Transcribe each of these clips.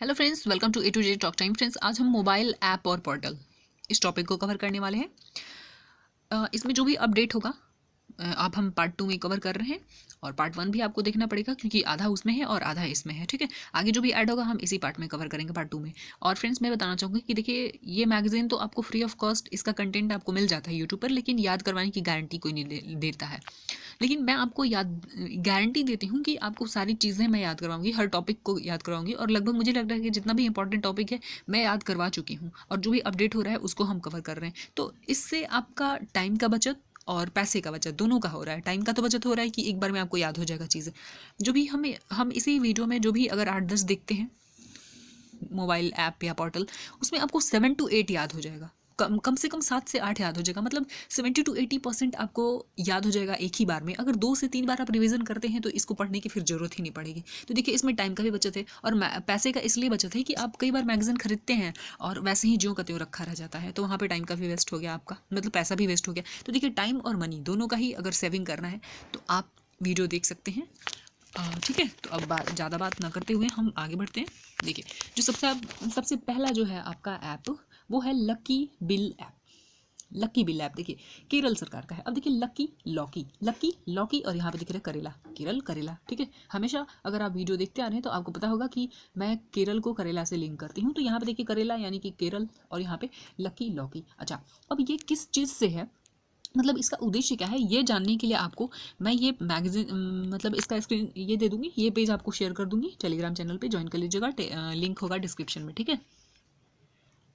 Hello friends, welcome to A to Z talk time. Friends, आज हम mobile app और portal इस topic को कवर करने वाले हैं। इसमें जो भी अपडेट होगा आप हम पार्ट 2 में कवर कर रहे हैं और पार्ट 1 भी आपको देखना पड़ेगा क्योंकि आधा उसमें है और आधा इसमें है। ठीक है, आगे जो भी ऐड होगा हम इसी पार्ट में कवर करेंगे, पार्ट 2 में। और फ्रेंड्स, मैं बताना चाहूँगी कि देखिए, ये मैगजीन तो आपको फ्री ऑफ कॉस्ट इसका कंटेंट आपको मिल जाता है यूट्यूब पर, लेकिन याद करवाने की गारंटी कोई नहीं देता है। लेकिन मैं आपको याद गारंटी देती हूँ कि आपको सारी चीज़ें मैं याद करवाऊंगी, हर टॉपिक को याद करवाऊंगी और लगभग मुझे लग रहा है कि जितना भी इंपॉर्टेंट टॉपिक है मैं याद करवा चुकी हूँ और जो भी अपडेट हो रहा है उसको हम कवर कर रहे हैं। तो इससे आपका टाइम का बचत और पैसे का बचत दोनों का हो रहा है। टाइम का तो बचत हो रहा है कि एक बार में आपको याद हो जाएगा चीज़ें जो भी हम इसी वीडियो में जो भी अगर 8-10 देखते हैं मोबाइल ऐप या पोर्टल, उसमें आपको 7 to 8 याद हो जाएगा। कम से कम 7 से 8 याद हो जाएगा, मतलब 70 to 80% आपको याद हो जाएगा एक ही बार में। अगर 2 से 3 बार आप रिवीजन करते हैं तो इसको पढ़ने की फिर जरूरत ही नहीं पड़ेगी। तो देखिए, इसमें टाइम का भी बचत है और पैसे का इसलिए बचत है कि आप कई बार मैगजीन खरीदते हैं और वैसे ही ज्यों का त्यों रखा रह जाता है, तो वहाँ पर टाइम का भी वेस्ट हो गया आपका, मतलब पैसा भी वेस्ट हो गया। तो देखिए, टाइम और मनी दोनों का ही अगर सेविंग करना है तो आप वीडियो देख सकते हैं। ठीक है, तो अब ज़्यादा बात ना करते हुए हम आगे बढ़ते हैं। देखिए, जो सबसे पहला जो है आपका ऐप, वो है lucky bill app. Lucky bill app देखिए, केरल सरकार का है। अब देखिए, लकी लौकी और यहाँ पे दिख रहा है करेला, केरल करेला। ठीक है, हमेशा अगर आप वीडियो देखते आ रहे हैं तो आपको पता होगा कि मैं केरल को करेला से लिंक करती हूँ। तो यहाँ पे देखिए करेला यानी कि केरल और यहाँ पे लकी लौकी। अच्छा, अब ये किस चीज़ से है, मतलब इसका उद्देश्य क्या है, ये जानने के लिए आपको मैं ये मैगजीन मतलब इसका स्क्रीन ये दे दूंगी, ये पेज आपको शेयर कर दूंगी टेलीग्राम चैनल पे, ज्वाइन कर लीजिएगा। लिंक होगा डिस्क्रिप्शन में। ठीक है,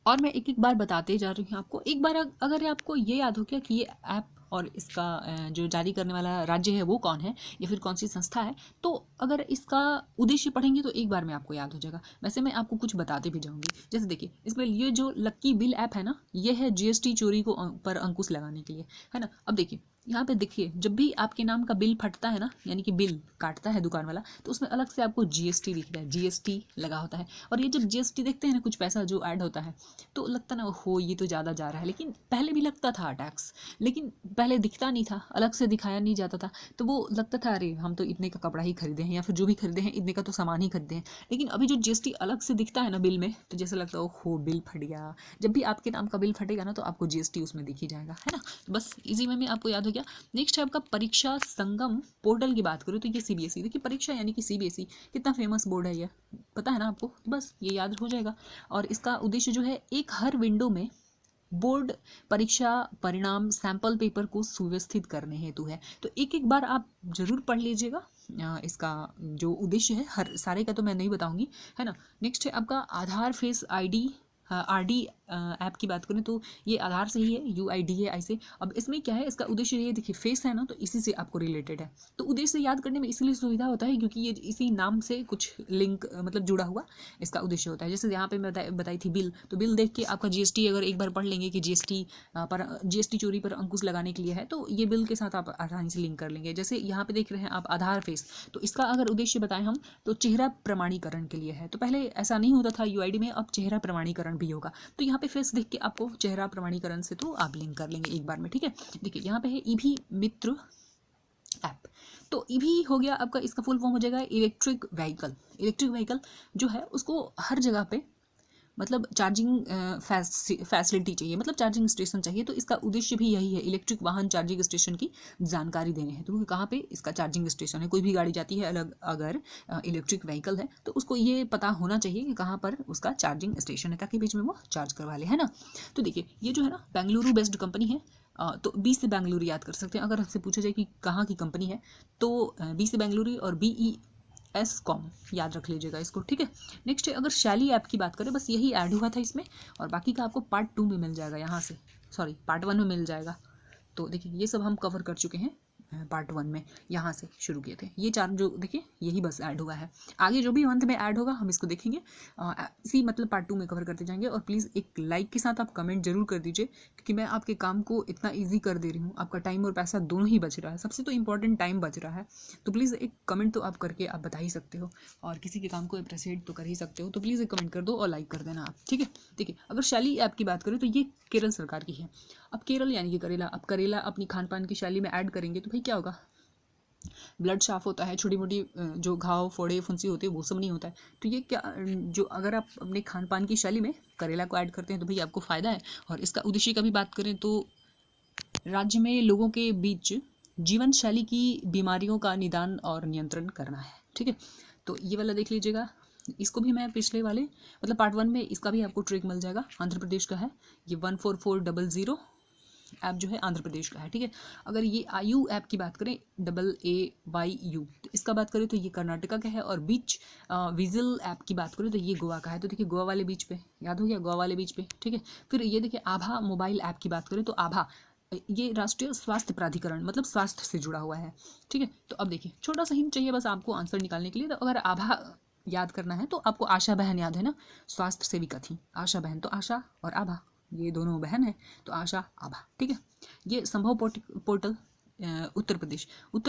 और मैं एक एक बार बताते जा रही हूँ आपको। एक बार अगर आपको ये याद हो गया कि ये ऐप और इसका जो जारी करने वाला राज्य है वो कौन है या फिर कौन सी संस्था है, तो अगर इसका उद्देश्य पढ़ेंगे तो एक बार में आपको याद हो जाएगा। वैसे मैं आपको कुछ बताते भी जाऊंगी। जैसे देखिए, इसमें ये जो लक्की बिल ऐप है ना, ये है जीएसटी चोरी को पर अंकुश लगाने के लिए, है ना। अब देखिए, यहाँ पे देखिए, जब भी आपके नाम का बिल फटता है ना, यानी कि बिल काटता है दुकान वाला, तो उसमें अलग से आपको जीएसटी दिखता है, जीएसटी लगा होता है। और ये जब जीएसटी देखते हैं ना, कुछ पैसा जो ऐड होता है, तो लगता ना हो ये तो ज़्यादा जा रहा है। लेकिन पहले भी लगता था टैक्स, लेकिन पहले दिखता नहीं था, अलग से दिखाया नहीं जाता था, तो वो लगता था अरे हम तो इतने का कपड़ा ही खरीदे हैं या फिर जो भी खरीदे हैं इतने का तो सामान ही खरीदे हैं। लेकिन अभी जो जीएसटी अलग से दिखता है ना बिल में, तो जैसे लगता है हो बिल फट गया। जब भी आपके नाम का बिल फटेगा ना, तो आपको जीएसटी उसमें दिख ही जाएगा, है ना। तो बस इजी में आपको याद हो गया। नेक्स्ट है आपका परीक्षा संगम पोर्टल की बात करूँ तो ये सीबीएसई। देखिए, परीक्षा यानी कि सीबीएसई कितना फेमस बोर्ड है, ये पता है ना आपको, तो बस ये याद हो जाएगा। और इसका उद्देश्य जो है, एक हर विंडो में बोर्ड परीक्षा परिणाम सैंपल पेपर को सुव्यवस्थित करने हेतु है। तो एक एक बार आप जरूर पढ़ लीजिएगा। इसका जो उद्देश्य है, हर सारे का तो मैं नहीं बताऊंगी, है ना। नेक्स्ट है आपका आधार फेस आईडी। आरडी ऐप की बात करें तो ये आधार से ही है, UIDAI से। अब इसमें क्या है, इसका उद्देश्य ये देखिए, फेस है ना, तो इसी से आपको रिलेटेड है। तो उद्देश्य याद करने में इसलिए सुविधा होता है क्योंकि ये इसी नाम से कुछ लिंक मतलब जुड़ा हुआ इसका उद्देश्य होता है। जैसे यहाँ पे मैं बताई थी बिल, तो बिल देख के आपका जीएसटी अगर एक बार पढ़ लेंगे कि जीएसटी चोरी पर अंकुश लगाने के लिए है, तो ये बिल के साथ आप आसानी से लिंक कर लेंगे। जैसे यहाँ पे देख रहे हैं आप आधार फेस, तो इसका अगर उद्देश्य बताएं हम, तो चेहरा प्रमाणीकरण के लिए है। तो पहले ऐसा नहीं होता था यूआईडी में, अब चेहरा प्रमाणीकरण भी होगा। तो यहाँ पे फेस देख के आपको चेहरा प्रमाणीकरण से तो आप लिंक कर लेंगे एक बार में। ठीक है, देखिए यहाँ पे है ईवी मित्र ऐप। तो ईवी हो गया आपका, इसका फुल फॉर्म हो जाएगा इलेक्ट्रिक व्हीकल। इलेक्ट्रिक व्हीकल जो है उसको हर जगह पे मतलब चार्जिंग फैसिलिटी चाहिए, मतलब चार्जिंग स्टेशन चाहिए। तो इसका उद्देश्य भी यही है, इलेक्ट्रिक वाहन चार्जिंग स्टेशन की जानकारी देने हैं। तो कहाँ पे इसका चार्जिंग स्टेशन है, कोई भी गाड़ी जाती है अलग अगर इलेक्ट्रिक व्हीकल है तो उसको ये पता होना चाहिए कि कहाँ पर उसका चार्जिंग स्टेशन है, ताकि बीच में वो चार्ज करवा ले, है ना। तो देखिए, ये जो है ना बेंगलुरु बेस्ड कंपनी है। तो बी से बेंगलुरु याद कर सकते हैं। अगर आपसे पूछा जाए कि कहाँ की कंपनी है, तो बी से बेंगलुरु और BESCOM याद रख लीजिएगा इसको। ठीक है, नेक्स्ट अगर शैली ऐप की बात करें, बस यही ऐड हुआ था इसमें, और बाकी का आपको पार्ट 2 में मिल जाएगा, यहाँ से सॉरी पार्ट 1 में मिल जाएगा। तो देखिए, ये सब हम कवर कर चुके हैं पार्ट 1 में, यहाँ से शुरू किए थे। ये 4 जो देखिए, यही बस ऐड हुआ है। आगे जो भी मंथ में ऐड होगा हम इसको देखेंगे, इसी मतलब पार्ट 2 में कवर करते जाएंगे। और प्लीज़ एक लाइक के साथ आप कमेंट जरूर कर दीजिए, क्योंकि मैं आपके काम को इतना ईजी कर दे रही हूँ, आपका टाइम और पैसा दोनों ही बच रहा है। सबसे तो इंपॉर्टेंट टाइम बच रहा है। तो प्लीज़ एक कमेंट तो आप करके आप बता ही सकते हो, और किसी के काम को अप्रिशिएट तो कर ही सकते हो। तो प्लीज़ एक कमेंट कर दो और लाइक कर देना आप। ठीक है, देखिए, अगर शैली ऐप की बात करें तो ये केरल सरकार की है। अब केरल यानी कि करेला, अब करेला अपनी खान पान की शैली में ऐड करेंगे तो भाई क्या होगा, ब्लड साफ होता है, छोटी मोटी जो घाव फोड़े फुंसी होती है वो सब नहीं होता है। तो ये क्या जो अगर आप अपने खान पान की शैली में करेला को ऐड करते हैं तो भाई आपको फ़ायदा है। और इसका उद्देश्य का भी बात करें तो राज्य में लोगों के बीच जीवन शैली की बीमारियों का निदान और नियंत्रण करना है। ठीक है, तो ये वाला देख लीजिएगा। इसको भी मैं पिछले वाले मतलब पार्ट 1 में इसका भी आपको ट्रिक मिल जाएगा। आंध्र प्रदेश का है ये 14400 ऐप जो है आंध्र प्रदेश का है। ठीक है, अगर ये आयु ऐप की बात करें AAYU, तो इसका बात करें तो ये कर्नाटका का है। और बीच विजिल ऐप की बात करें तो ये गोवा का है। तो देखिए गोवा वाले बीच पे याद हो गया, गोवा वाले बीच पे। ठीक है, फिर ये देखिए आभा मोबाइल ऐप की बात करें तो आभा ये राष्ट्रीय स्वास्थ्य प्राधिकरण मतलब स्वास्थ्य से जुड़ा हुआ है। ठीक है, तो अब देखिए छोटा सा हिंट चाहिए बस आपको आंसर निकालने के लिए। तो अगर आभा याद करना है तो आपको आशा बहन याद है ना, स्वास्थ्य सेविका थी आशा बहन। तो आशा और आभा ये दोनों बहन है, तो आशा आभा। ठीक है, ये संभव पोर्टल उत्तर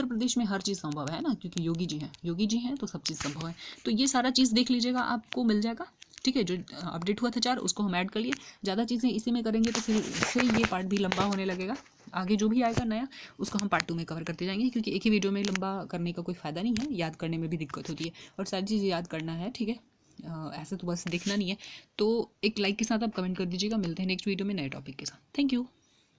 प्रदेश में हर चीज़ संभव है ना, क्योंकि योगी जी हैं तो सब चीज़ संभव है। तो ये सारा चीज़ देख लीजिएगा, आपको मिल जाएगा। ठीक है, जो अपडेट हुआ था 4 उसको हम ऐड कर लिए। ज़्यादा चीज़ें इसी में करेंगे तो फिर ये पार्ट भी लंबा होने लगेगा। आगे जो भी आएगा नया उसको हम पार्ट 2 में कवर करते जाएंगे, क्योंकि एक ही वीडियो में लंबा करने का कोई फ़ायदा नहीं है, याद करने में भी दिक्कत होती है और सारी चीज़ें याद करना है। ठीक है, ऐसे तो बस देखना नहीं है। तो एक लाइक के साथ आप कमेंट कर दीजिएगा। मिलते हैं नेक्स्ट वीडियो में नए टॉपिक के साथ। Thank you.